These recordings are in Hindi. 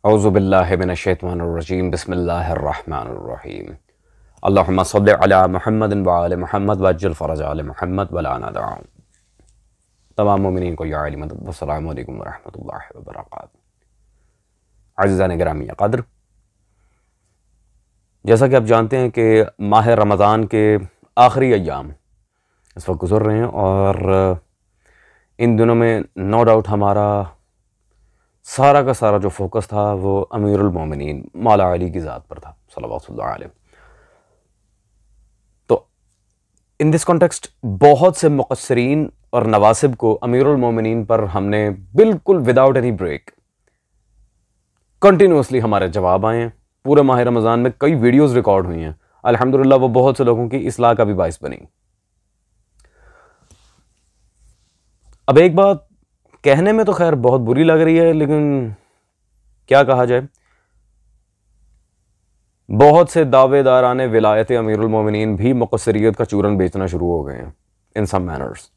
औज़ुबिल्लाहि मिनश्शैतानिर्रजीम बिस्मिल्लाहिर्रहमानिर्रहीम अल्लाहुम्मा सल्लि अला मुहम्मदिन व आले मुहम्मद वअज्जिल फ़रज आले मुहम्मद व लाना दअ। तमाम मोमिनीन को या अली मदद। अस्सलामु अलैकुम व रहमतुल्लाहि व बरकातुहू। अज़ीज़ान गिरामी क़द्र, जैसा कि आप जानते हैं कि माह रमज़ान के आखिरी अय्याम इस वक्त गुज़र रहे हैं और इन दिनों में नो डाउट हमारा सारा का सारा जो फोकस था वो अमीरुल मोमिनीन मौला अली की ज़ात पर था सल्लल्लाहु अलैहि। तो इन दिस कॉन्टेक्स्ट बहुत से मुक़स्सिरीन और नवासिब को अमीरुल मोमिनीन पर हमने बिल्कुल विदाउट एनी ब्रेक कंटिन्यूसली हमारे जवाब आए हैं। पूरे माह रमज़ान में कई वीडियोस रिकॉर्ड हुई हैं, अल्हम्दुलिल्लाह वो बहुत से लोगों की इस्लाह का भी बाइस बनी। अब एक बात कहने में तो खैर बहुत बुरी लग रही है, लेकिन क्या कहा जाए, बहुत से दावेदारान विलायत अमीरुल मोमिनीन भी मुक़स्सिरियत का चूरन बेचना शुरू हो गए हैं इन सम मैनर्स,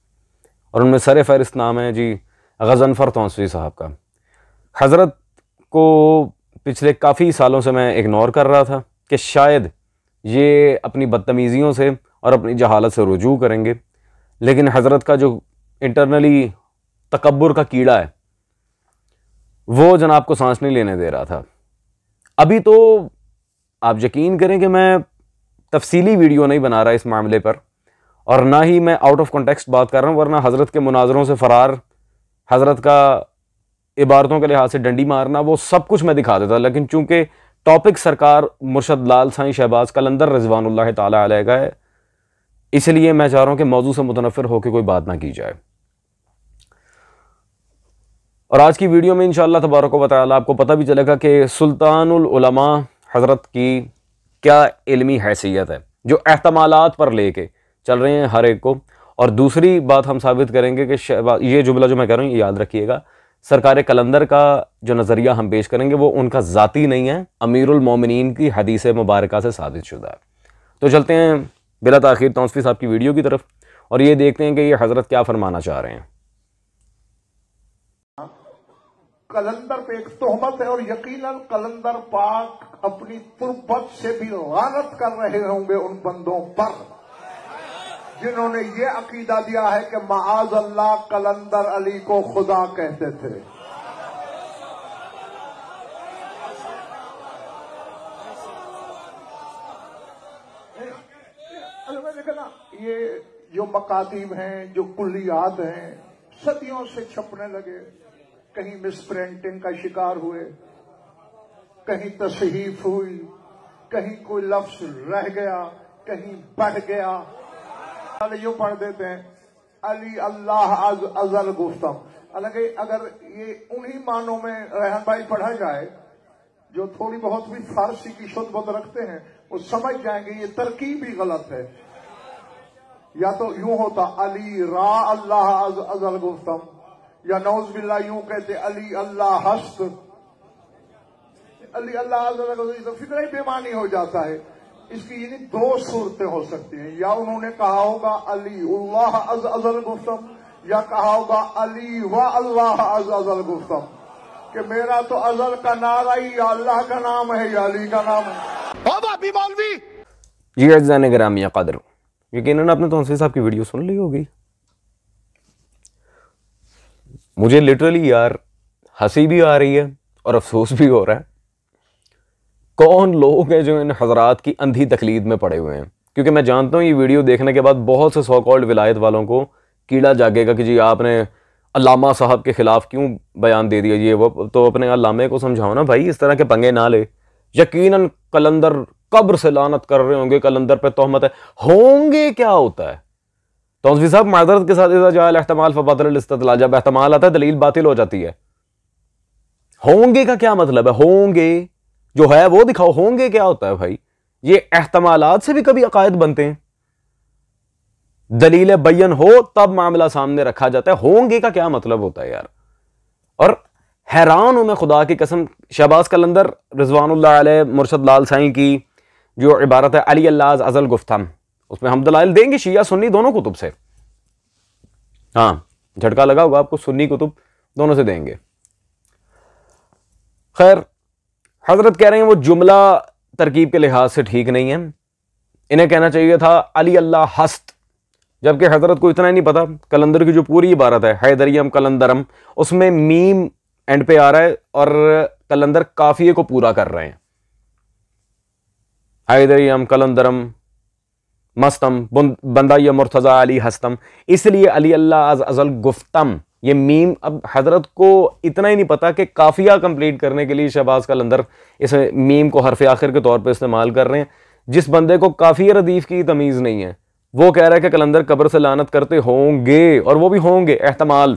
और उनमें सर फहरिस्त नाम है जी ग़ज़नफ़र तौंसवी साहब का। हज़रत को पिछले काफ़ी सालों से मैं इग्नोर कर रहा था कि शायद ये अपनी बदतमीज़ियों से और अपनी जहालत से रुजू करेंगे, लेकिन हज़रत का जो इंटरनली तकब्बुर का कीड़ा है वो जनाब को सांस नहीं लेने दे रहा था। अभी तो आप यकीन करें कि मैं तफसीली वीडियो नहीं बना रहा इस मामले पर, और ना ही मैं आउट ऑफ कॉन्टेक्स्ट बात कर रहा हूँ, वरना हज़रत के मुनाजरों से फ़रार, हज़रत का इबारतों के लिहाज से डंडी मारना, वो सब कुछ मैं दिखा देता। लेकिन चूंकि टॉपिक सरकार मुर्शद लाल साईं शहबाज कलंदर रिज़वानुल्लाह ताला अलैह का है, इसलिए मैं चाह रहा हूँ कि मौजू से मुतनफ़िर होकर कोई बात ना की जाए। और आज की वीडियो में इंशाअल्लाह तबारक व तआला आपको पता भी चलेगा कि सुल्तानुल उलमा हज़रत की क्या इल्मी हैसियत है, जो एहतमालात पर लेके चल रहे हैं हर एक को। और दूसरी बात हम साबित करेंगे कि ये जुमला जो मैं कह रहा हूँ ये याद रखिएगा, सरकार कलंदर का जो नज़रिया हम पेश करेंगे वो उनका ज़ाती नहीं है, अमीरुल मोमिनीन की हदीस मुबारका से साबित शुदा है। तो चलते हैं बिला ताख़ीर तौंसवी साहब की वीडियो की तरफ और ये देखते हैं कि ये हज़रत क्या फरमाना चाह रहे हैं। कलंदर पे एक तोहमत है और यकीनन कलंदर पाक अपनी तुर्बत से भी लानत कर रहे होंगे उन बंदों पर जिन्होंने ये अकीदा दिया है कि माआज़ अल्लाह कलंदर अली को खुदा कहते थे। देखना, ये जो मकातीब हैं, जो कुल्लियात हैं, सदियों से छपने लगे, कहीं मिसप्रिंटिंग का शिकार हुए, कहीं तसहीफ हुई, कहीं कोई लफ्ज रह गया, कहीं बढ़ गया। यूं पढ़ देते हैं अली अल्लाह अजल गुफ्तम। हालांकि अगर ये उन्हीं मानों में रहन भाई पढ़ा जाए जो थोड़ी बहुत भी फारसी की शुद्ध बुद्ध रखते हैं, वो समझ जाएंगे ये तरकीब ही गलत है। या तो यूं होता अली रा अल्लाह अजल गुफ्तम, या नौज बिल्ला यूं कहते अली अल्लाह हस्त, अली अल्लाह तो फिक्र ही बेमानी हो जाता है। इसकी यानी दो सूरतें हो सकती हैं, या उन्होंने कहा होगा अली उल्लाह अजल गुफ्तम, या कहा होगा अली व अल्लाह अजल गुफ्तम, कि मेरा तो अजल का नारा ही या अल्लाह का नाम है या अली का नाम है। ओ बापी मौलवी जी अज़ीज़ान गिरामी क़द्र, यकीनन आपने तौंसवी साहब की वीडियो सुन ली होगी। मुझे लिटरली यार हंसी भी आ रही है और अफसोस भी हो रहा है। कौन लोग हैं जो इन हजरात की अंधी तकलीद में पड़े हुए हैं, क्योंकि मैं जानता हूँ ये वीडियो देखने के बाद बहुत से सो कॉल्ड विलायत वालों को कीड़ा जागेगा कि जी आपने अल्लामा साहब के खिलाफ क्यों बयान दे दिया ये वो। तो अपने अल्लामे को समझाओ ना भाई, इस तरह के पंगे ना ले। यकीनन कलंदर कब्र से लानत कर रहे होंगे, कलंदर पे तोहमत है, होंगे क्या होता है तौंसवी साहब माजरत के साथ इज़ा जाअल एहतमाल फबतल इस्तिदलाल, जब एहतमाल आता है दलील बातिल हो जाती है। होंगे का क्या मतलब है? होंगे जो है वो दिखाओ, होंगे क्या होता है भाई? ये एहतमालात से भी कभी अकायद बनते हैं, दलील बयन हो तब मामला सामने रखा जाता है। होंगे का क्या मतलब होता है यार? और हैरान हूं मैं खुदा की कसम, शहबाज कलंदर रिज़वानुल्लाह अलैह मुर्शद लाल साईं की जो इबारत है अली अल्लाह अजल गुफ्तम, उसमें हम दलाइल देंगे शिया सुन्नी दोनों कुतुब से। हाँ, झटका लगा होगा आपको, सुन्नी कुतुब दोनों से देंगे। खैर, हजरत कह रहे हैं वो जुमला तरकीब के लिहाज से ठीक नहीं है, इन्हें कहना चाहिए था अली अल्लाह हस्त, जबकि हजरत को इतना ही नहीं पता कलंदर की जो पूरी इबारत है हैदरियम कलंदरम, उसमें मीम एंड पे आ रहा है और कलंदर काफिये को पूरा कर रहे हैं। हैदरियम कलंदरम मस्तम बंदा ये मुर्तजा अली हस्तम, इसलिए अली अल्लाह अजल गुफ्तम, ये मीम। अब हजरत को इतना ही नहीं पता कि काफिया कंप्लीट करने के लिए शहबाज कलंदर इस मीम को हरफ आखिर के तौर पे इस्तेमाल कर रहे हैं। जिस बंदे को काफिया रदीफ की तमीज नहीं है वो कह रहा है कि कलंदर कब्र से लानत करते होंगे, और वो भी होंगे एहतमाल,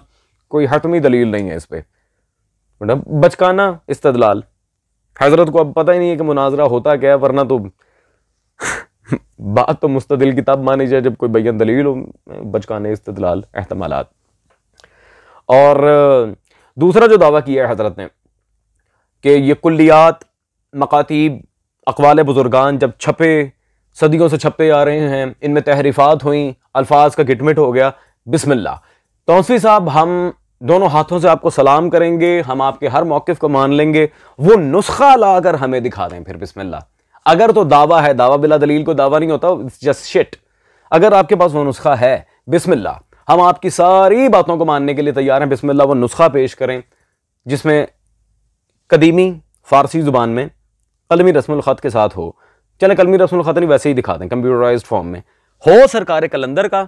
कोई हतमी दलील नहीं है इस पे, मतलब बचकाना इस्तदलाल। हजरत को अब पता ही नहीं है कि मुनाजरा होता क्या है, वरना तो बात तो मुस्तदिल किताब मानी जाए जब कोई बयान दलील हो, बचकाने इस्तदलाल एहतमालात। और दूसरा जो दावा किया है हजरत ने कि ये कुल्लियात मकातीब अक़वाल बुजुर्गान जब छपे, सदियों से छपते आ रहे हैं, इनमें तहरीफात हुई, अल्फाज का गिटमिट हो गया, बिस्मिल्लाह तौसीफ़ी साहब हम दोनों हाथों से आपको सलाम करेंगे, हम आपके हर मौक़िफ़ को मान लेंगे, वो नुस्खा लाकर हमें दिखा दें फिर बिस्मिल्लाह। अगर तो दावा है, दावा बिला दलील को दावा नहीं होता, इट्स जस्ट शिट। अगर आपके पास वो नुस्खा है बिस्मिल्लाह, हम आपकी सारी बातों को मानने के लिए तैयार हैं, बिस्मिल्लाह वो नुस्खा पेश करें जिसमें कदीमी फारसी जुबान में कलमी रस्मुल ख़त के साथ हो। चले कलमी रस्मुल ख़त नहीं, वैसे ही दिखा दें कंप्यूटराइज्ड फॉर्म में हो सरकार कलंदर का,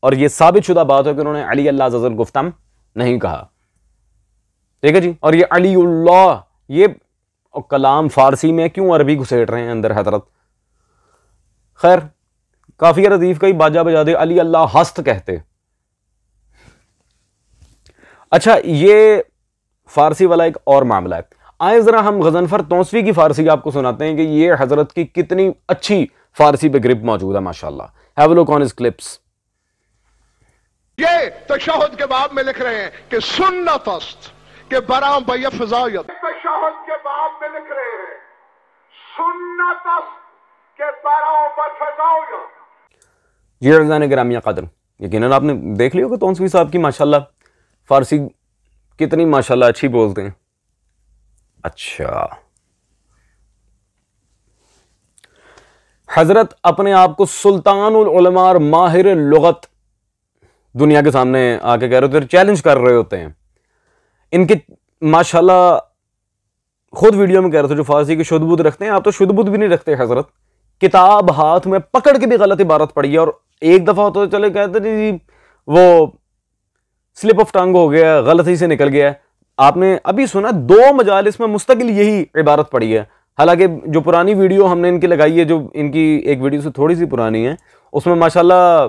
और ये साबित शुदा बात हो कि उन्होंने अली अल्लाह अज़ल गुफ्तम नहीं कहा, ठीक है जी। और ये अलीउल्लाह, ये कलाम फारसी में क्यों अरबी घुसेड़ रहे हैं अंदर हजरत। खैर काफी रदीफ का ही बाजा बजा दे, अली अल्लाह हस्त कहते। अच्छा ये फारसी वाला एक और मामला है, आए जरा हम गजनफर तौसवी की फारसी आपको सुनाते हैं कि ये हजरत की कितनी अच्छी फारसी पे ग्रिप मौजूद है माशाल्लाह। Have a look on his clips. ये तशहुद के बाब में लिख रहे हैं कि सुन्नत अस्त के बराम बयफ़ज़ायत, तशहुद के बाब में लिख रहे हैं सुन्नत अस्त के बराम बयफ़ज़ायत। जी रज़ान ग्रामिया कदर, यकीनन आपने देख लिया कि तौसवी साहब की माशाल्लाह फारसी कितनी माशाल्लाह अच्छी बोलते हैं। अच्छा हजरत अपने आप को सुल्तानुल उलमा और माहिर लुगत दुनिया के सामने आके कह रहे होते, चैलेंज कर रहे होते हैं। इनके माशाल्लाह खुद वीडियो में कह रहे थे जो फारसी की शुद्ध बुद्ध रखते हैं, आप तो शुद्ध बुद्ध भी नहीं रखते हजरत, किताब हाथ में पकड़ के भी गलत इबारत पढ़ी है, और एक दफा होता तो चले कहते जी वो स्लिप ऑफ टंग हो गया, गलती से निकल गया। आपने अभी सुना 2 मजालिस में मुस्तकिल यही इबारत पढ़ी है, हालांकि जो पुरानी वीडियो हमने इनकी लगाई है, जो इनकी एक वीडियो से थोड़ी सी पुरानी है, उसमें माशाल्लाह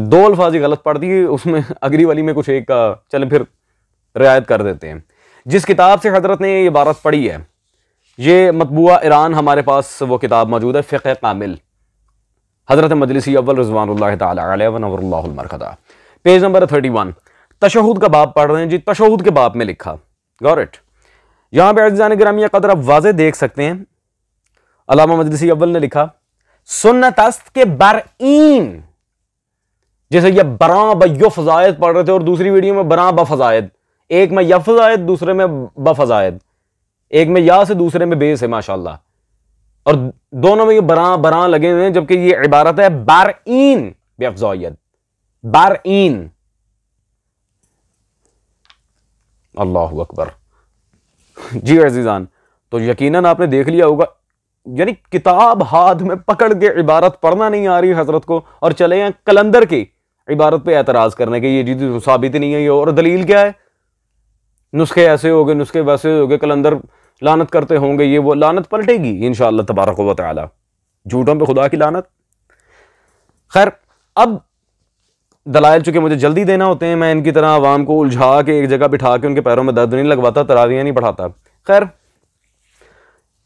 2 अल्फाज ही गलत पढ़ दी, उसमें अगली वाली में कुछ एक का चले फिर रियायत कर देते हैं। जिस किताब से हजरत ने ये इबारत पढ़ी है, ये मतबूआ ईरान हमारे पास वो किताब मौजूद है, फ़िक़्ह कामिल, हजरत मजलिसी अव्वल रिज़वानुल्लाह तआला अलैहि व नव्वरुल्लाहुल मरकदा, पेज नंबर 31। तशहुद का बाब पढ़ रहे हैं जी, तशहुद के बाब में लिखा, गॉट इट। यहां पे अज़ीज़ान गिरामी कदर आप वाज़े देख सकते हैं, अल्लामा मजलिसी अव्वल ने लिखा सुन्नत अस्त के बरईन, जैसे ये बरा बयफ़ज़ायद पढ़ रहे थे और दूसरी वीडियो में बरा बफ़ज़ायद, एक में यफ़ज़ायद दूसरे में बफ़ज़ायद, एक में या से दूसरे में बे से माशाल्लाह, और दोनों में ये बरा बरा लगे हुए हैं, जबकि ये इबारत है बरईन बेफ़ज़ायद, बरईन। अल्लाहु अकबर। जी अजीजान, तो यकीनन आपने देख लिया होगा, यानी किताब हाथ में पकड़ के इबारत पढ़ना नहीं आ रही हजरत को, और चले हैं कलंदर की इबारत पे एतराज करने के, ये चीज साबित नहीं है ये, और दलील क्या है, नुस्खे ऐसे हो गए, नुस्खे वैसे हो गए, कलंदर लानत करते होंगे, ये वो, लानत पलटेगी इंशाअल्लाह तबारक व तआला, झूठों पे खुदा की लानत। खैर अब दलाइल चूंकि मुझे जल्दी देना होते हैं, मैं इनकी तरह आवाम को उलझा के एक जगह बिठा के उनके पैरों में दर्द नहीं लगवाता, तरावियां नहीं पढ़ाता। खैर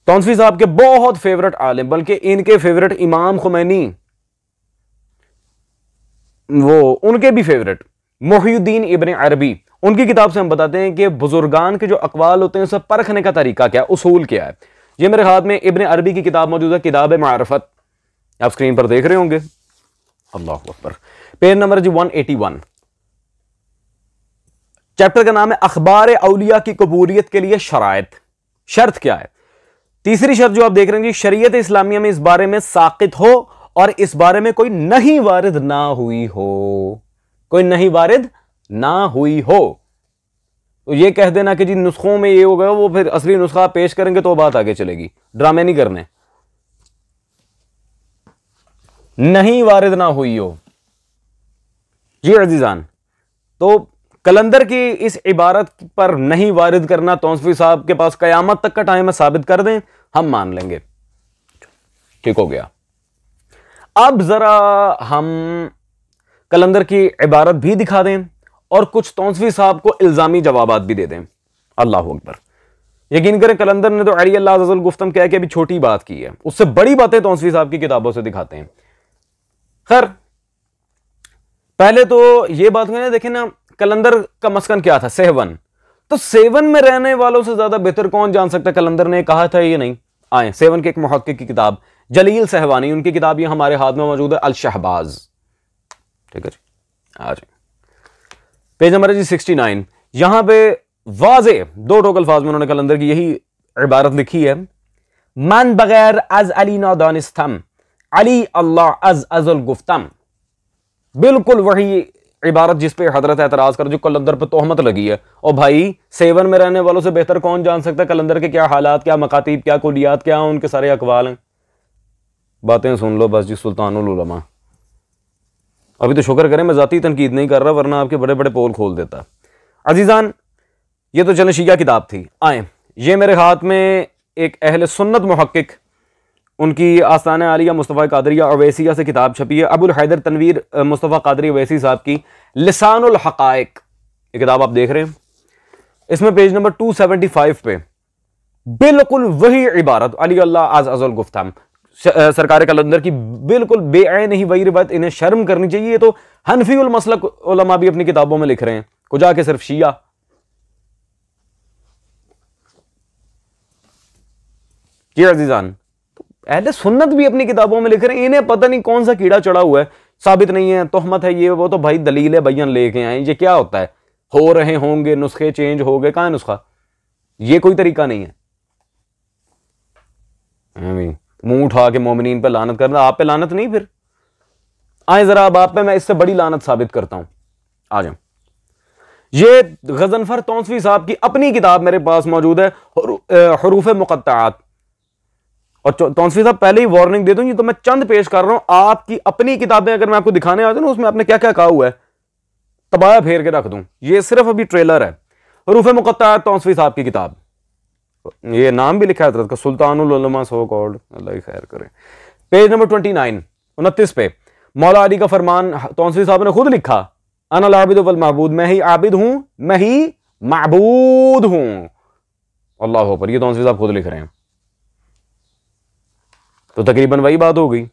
तौसवी साहब के बहुत फेवरेट आलिम, बल्कि इनके फेवरेट इमाम खुमैनी, वो उनके भी फेवरेट मुहियुद्दीन इब्न अरबी, उनकी किताब से हम बताते हैं कि बुजुर्गान के जो अकवाल होते हैं उसे परखने का तरीका क्या, उसूल क्या है। ये मेरे हाथ में इब्न अरबी की किताब मौजूद है, किताब मारिफत, आप स्क्रीन पर देख रहे होंगे। अल्लाह अकबर। पेज नंबर जी 181। चैप्टर का नाम है अखबार औलिया की कबूलियत के लिए शराइत। शर्त क्या है? तीसरी शर्त जो आप देख रहे हैं जी, शरीयत इस्लामिया में इस बारे में साकित हो और इस बारे में कोई नहीं वारिद ना हुई हो, कोई नहीं वारिद ना हुई हो। तो ये कह देना कि जी नुस्खों में ये होगा, वो फिर असली नुस्खा पेश करेंगे तो बात आगे चलेगी, ड्रामे नहीं करने। नहीं वारिद ना हुई हो जी अजीजान। तो कलंदर की इस इबारत पर नहीं वारिद करना तौंसफी साहब के पास कयामत तक का टाइम है, साबित कर दें, हम मान लेंगे। ठीक हो गया। अब जरा हम कलंदर की इबारत भी दिखा दें और कुछ तौंसफी साहब को इल्जामी जवाबात भी दे दें। अल्लाह अकबर। यकीन करें कलंदर ने तो अली अल्लाह अज़्ज़ल गुफ्तम कह के अभी छोटी बात की है, उससे बड़ी बातें तौंसफी साहब की किताबों से दिखाते हैं। खैर पहले तो ये बात हुई ना, देखें ना कलंदर का मस्कन क्या था? सेवन। तो सेवन में रहने वालों से ज्यादा बेहतर कौन जान सकता है? कलंदर ने कहा था ये नहीं। आए सेवन के एक मुहक्किक की किताब जलील सहवानी, उनकी किताब ये हमारे हाथ में मौजूद है, अल शहबाज। ठीक है जी, आ जाए पेज नंबर जी 69। यहां पे वाजे दो टोक अल्फाज में उन्होंने कलंदर की यही इबारत लिखी है, मन बगैर अज अली नादानिस्तम अली अल्लाह अज अजल गुफ्तम। बिल्कुल वही इबारत जिस पे हजरत एतराज कर, जो कलंदर पे तोहमत लगी है। और भाई सेवन में रहने वालों से बेहतर कौन जान सकता है कलंदर के क्या हालात, क्या मकातीब, क्या कुलियात, क्या उनके सारे अकवाल हैं। बातें सुन लो बस जी, सुल्तानुल उलमा। अभी तो शुक्र करें मैं जाती तनकीद नहीं कर रहा, वरना आपके बड़े बड़े पोल खोल देता। अजीजान ये तो चले शिया किताब थी। आए ये मेरे हाथ में एक अहले सुन्नत मुहक्किक, उनकी आस्ताना आलिया मुस्तफ़ा कादरिया अवैसिया से किताब छपी है, अबुल हैदर तनवीर मुस्तफ़ा कादरी अवैसी साहब की लिसानुल हक़ाइक़। ये किताब आप देख रहे हैं, इसमें पेज नंबर 275 पे बिल्कुल वही इबारत अली अल्लाह अज़ अज़ल गुफ्तम सरकार कलंदर की बिल्कुल बेऐन ही वही रिवायत। इन्हें शर्म करनी चाहिए। तो हनफी उल मसलक उलमा भी अपनी किताबों में लिख रहे हैं, को जाके सिर्फ शिया। जी अजीजान, अहले सुन्नत भी अपनी किताबों में लिख रहे हैं। इन्हें पता नहीं कौन सा कीड़ा चढ़ा हुआ है, साबित नहीं है, तोहमत है, ये वो। तो भाई दलील बयान लेके आए। ये क्या होता है? हो रहे होंगे नुस्खे चेंज हो गए, कहां है नुस्खा? ये कोई तरीका नहीं है। मुंह उठा के मोमिनीन पे लानत करना, आप पे लानत नहीं। फिर आए जरा अब आप पे मैं इससे बड़ी लानत साबित करता हूं। आ जाओ। ये गजनफर तौंसफी साहब की अपनी किताब मेरे पास मौजूद है, हुरूफ मुक़त्तआत। और तौंसफी साहब पहले ही वार्निंग दे दूं, ये तो मैं चंद पेश कर रहा हूं। आपकी अपनी किताबें अगर मैं आपको दिखाने आ जाऊं ना, उसमें आपने क्या क्या कहा हुआ है तबाया फेर के रख दूं। ये सिर्फ अभी ट्रेलर है। हुरूफ मुक़त्तआत तौंसफी साहब की किताब, ये नाम भी लिखा है हज़रत का, सुल्तानुल उलमा सो कॉल्ड, अल्लाह खैर करे। पेज नंबर 29 पे मौला अली का फरमान तौंसफी साहब ने खुद लिखा, अनल आबिद वल महबूद, मैं ही आबिद हूं, मैं ही महबूद हूं। अल्लाह पर, ये तौंसफी साहब खुद लिख रहे हैं। तो तकरीबन वही बात हो गई।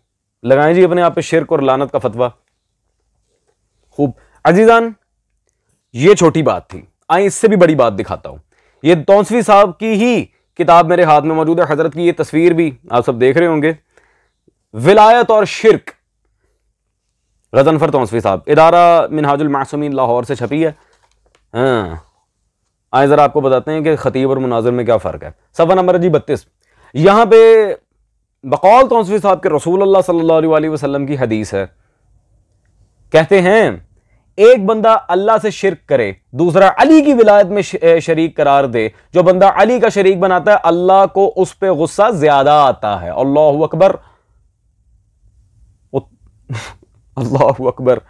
लगाएं जी अपने आप पे शिर्क और लानत का फतवा। खूब अजीजान, ये छोटी बात थी। आए इससे भी बड़ी बात दिखाता हूं। ये तौंसफी साहब की ही किताब मेरे हाथ में मौजूद है। हजरत की ये तस्वीर भी आप सब देख रहे होंगे, विलायत और शिर्क, गजनफर तौंसफी साहब, इदारा मिनहाजुल मासूमीन लाहौर से छपी है। हाँ आए जरा आपको बताते हैं कि खतीब और मुनाजिर में क्या फ़र्क है। सफ़ा नंबर जी 32। यहाँ पे बकौल तौंसफी साहब के रसूल अल्लाह सल्लल्लाहु अलैहि वसल्लम की हदीस है। कहते हैं एक बंदा अल्लाह से शिर्क करे, दूसरा अली की विलायत में शरीक करार दे, जो बंदा अली का शरीक बनाता है अल्लाह को उस पर गुस्सा ज्यादा आता है। अल्लाहु अकबर, अल्लाहु अकबर।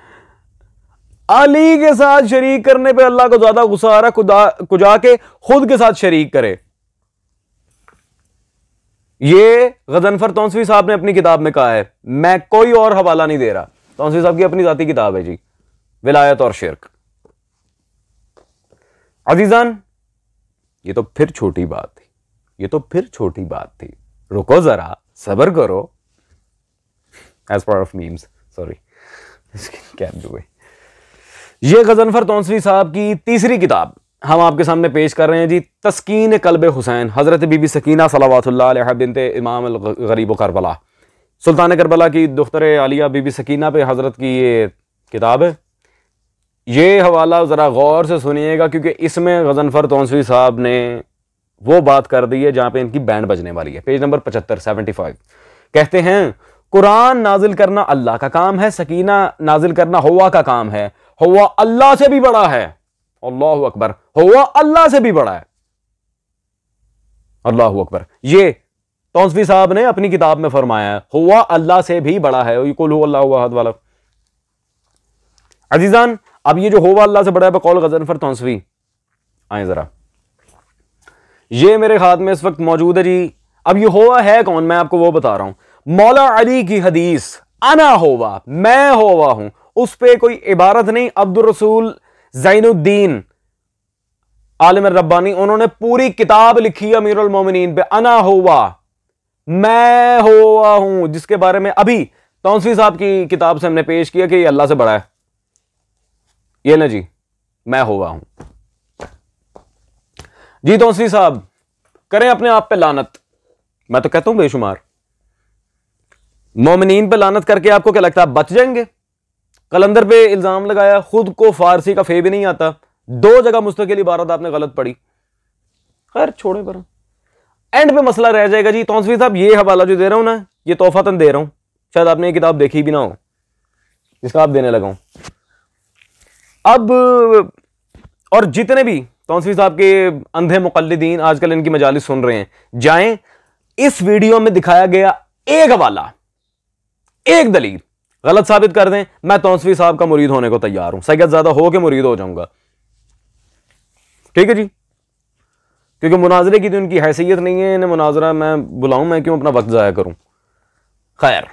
अली के साथ शरीक करने पे अल्लाह को ज्यादा गुस्सा आ रहा है, कुजा के खुद के साथ शरीक करे। ये गजनफर तौंसफी साहब ने अपनी किताब में कहा है, मैं कोई और हवाला नहीं दे रहा। तौंसफी साहब की अपनी जाती किताब है जी, विलायत और शिर्क। अजीजान ये तो फिर छोटी बात थी, ये तो फिर छोटी बात थी। रुको जरा, सब्र करो। As part of memes, sorry क्या हुए। ये गजनफर तौंसफी साहब की तीसरी किताब हम आपके सामने पेश कर रहे हैं जी, तस्कीन कल्ब हुसैन, हजरत बीबी सकीना सलावतुल्लाह अलैहा बिनते इमाम अल गरीब करबला, सुल्तान करबला की दुख्तर आलिया बीबी सकीना पे हजरत की ये किताब है। ये हवाला ज़रा गौर से सुनिएगा, क्योंकि इसमें गजनफर तौंसफी साहब ने वो बात कर दी है जहां पे इनकी बैंड बजने वाली है। पेज नंबर 75 कहते हैं कुरान नाजिल करना अल्लाह का काम है, सकीना नाजिल करना हुआ का काम है, हुआ अल्लाह से भी बड़ा है। अल्लाहु अकबर, हुआ अल्लाह से भी बड़ा है। अल्लाहु अकबर, ये तौंसवी साहब ने अपनी किताब में फरमाया है, हुआ अल्लाह से भी बड़ा है। कुल हु अल्लाहु अहद वाला। अजीजान, अब ये जो हुआ अल्लाह से बड़ा है बकौल गजनफर तौंसवी, आए जरा, ये मेरे हाथ में इस वक्त मौजूद है जी। अब ये हुआ है कौन, मैं आपको वो बता रहा हूं। मौला अली की हदीस अना होवा, मैं होवा हूं, उस पे कोई इबारत नहीं। अब्दुल रसूल ज़ैनुद्दीन आलिम रब्बानी, उन्होंने पूरी किताब लिखी अमीरुल मोमिनीन पे, अना होवा, मैं होवा हूं, जिसके बारे में अभी तौंसवी साहब की किताब से हमने पेश किया कि ये अल्लाह से बड़ा है। ये ना जी, मैं होवा हूं जी। तौंसवी साहब करें अपने आप पे लानत, मैं तो कहता हूं बेशुमार। मोमिनीन पे लानत करके आपको क्या लगता है आप बच जाएंगे? कलंदर पे इल्जाम लगाया, खुद को फारसी का फे भी नहीं आता, 2 जगह मुस्तकिल इबारत आपने गलत पढ़ी। खैर छोड़े पर, एंड पे मसला रह जाएगा जी। तौंसवी साहब ये हवाला जो दे रहा हूं ना, ये तोहफातन दे रहा हूं, शायद आपने ये किताब देखी भी ना हो, जिसका आप देने लगा हूं। अब और जितने भी तौंसवी साहब के अंधे मुकल्लिदीन आजकल इनकी मजालिस सुन रहे हैं, जाएं, इस वीडियो में दिखाया गया एक हवाला, एक दलील गलत साबित कर दें, मैं तौंसवी साहब का मुरीद होने को तैयार हूं, सैयद ज्यादा हो के मुरीद हो जाऊंगा। ठीक है जी, क्योंकि मुनाजरे की तो उनकी हैसियत नहीं है, इन्हें मुनाजरा मैं बुलाऊं, मैं क्यों अपना वक्त जाया करूं। खैर,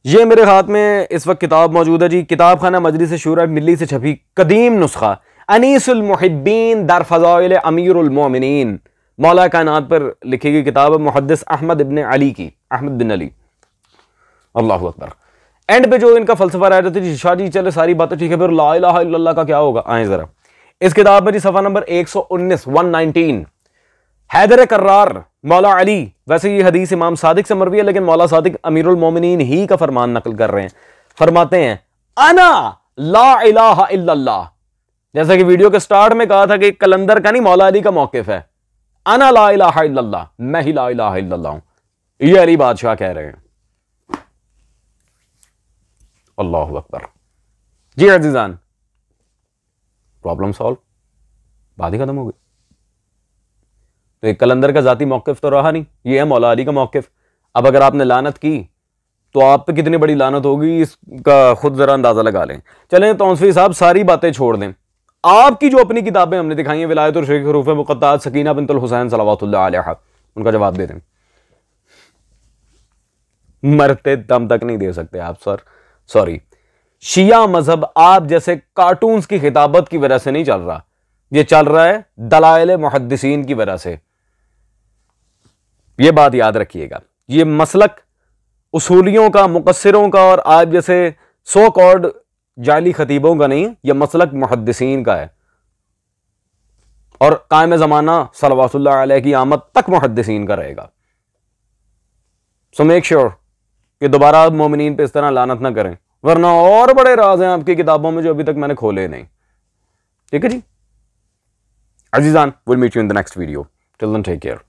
ये मेरे हाथ में इस वक्त किताब मौजूद है जी, किताब खाना मजलिस शूरा मिल्ली से छपी कदीम नुस्खा अनीसुल मुहिब्बीन दर फज़ाइल अमीरुल मोमिनीन, मौला कायनात पर लिखी गई किताब मुहद्दिस अहमद इब्न अली की, अहमद बिन अली। अल्लाहु अकबर। एंड पे जो इनका फलसफा रह जाती है, शाह जी चले सारी बातें ठीक है, फिर ला इलाहा इल्लल्लाह का क्या होगा? आए जरा इस किताब में जी सफा नंबर 119 हैदर कर्रार मौला अली, वैसे ये हदीस इमाम सादिक से मरवी है, लेकिन मौला सादिक अमीरुल मोमिनीन ही का फरमान नकल कर रहे हैं। फरमाते हैं अना ला इलाहा इल्लल्लाह, जैसा कि वीडियो के स्टार्ट में कहा था कि कलंदर का नहीं मौला अली का मौकिफ है, अना ला इलाहा इल्लल्लाह, मैं ही ला इलाहा इल्लल्लाह हूं। ये अली बादशाह कह रहे हैं। अल्लाहु अकबर जी। अजीजान, प्रॉब्लम सॉल्व, बात ही खत्म हो गई। तो एक कलंदर का जाती मौकिफ तो रहा नहीं, ये है मौला अली का मौकिफ। अब अगर आपने लानत की तो आप पे कितनी बड़ी लानत होगी, इसका खुद जरा अंदाजा लगा लें। चलें तौंसवी साहब सारी बातें छोड़ दें, आपकी जो अपनी किताबें हमने दिखाई हैं विलायत और शेख रूफ मुक़द्दस सकीना बिन्तुल हुसैन सलवातुल्लाह अलैहा, उनका जवाब दे दें। मरते दम तक नहीं दे सकते आप सर, सॉरी। शिया मजहब आप जैसे कार्टून्स की खिताबत की वजह से नहीं चल रहा, ये चल रहा है दलाइल मुहद्दिसीन की वजह से। ये बात याद रखिएगा, ये मसलक उसूलियों का, मुकस्सिरों का और आप जैसे सो कॉल्ड जाली खतीबों का नहीं, यह मसलक मुहद्दिसीन का है। और कायम ज़माना सल्लल्लाहु अलैहि की आमद तक मुहद्दिसीन का रहेगा। सो मेक श्योर कि दोबारा आप मोमिनीन पे इस तरह लानत ना करें, वरना और बड़े राज हैं आपकी किताबों में जो अभी तक मैंने खोले नहीं। ठीक है जी अजीजान, will meet you in the next video, till then take care.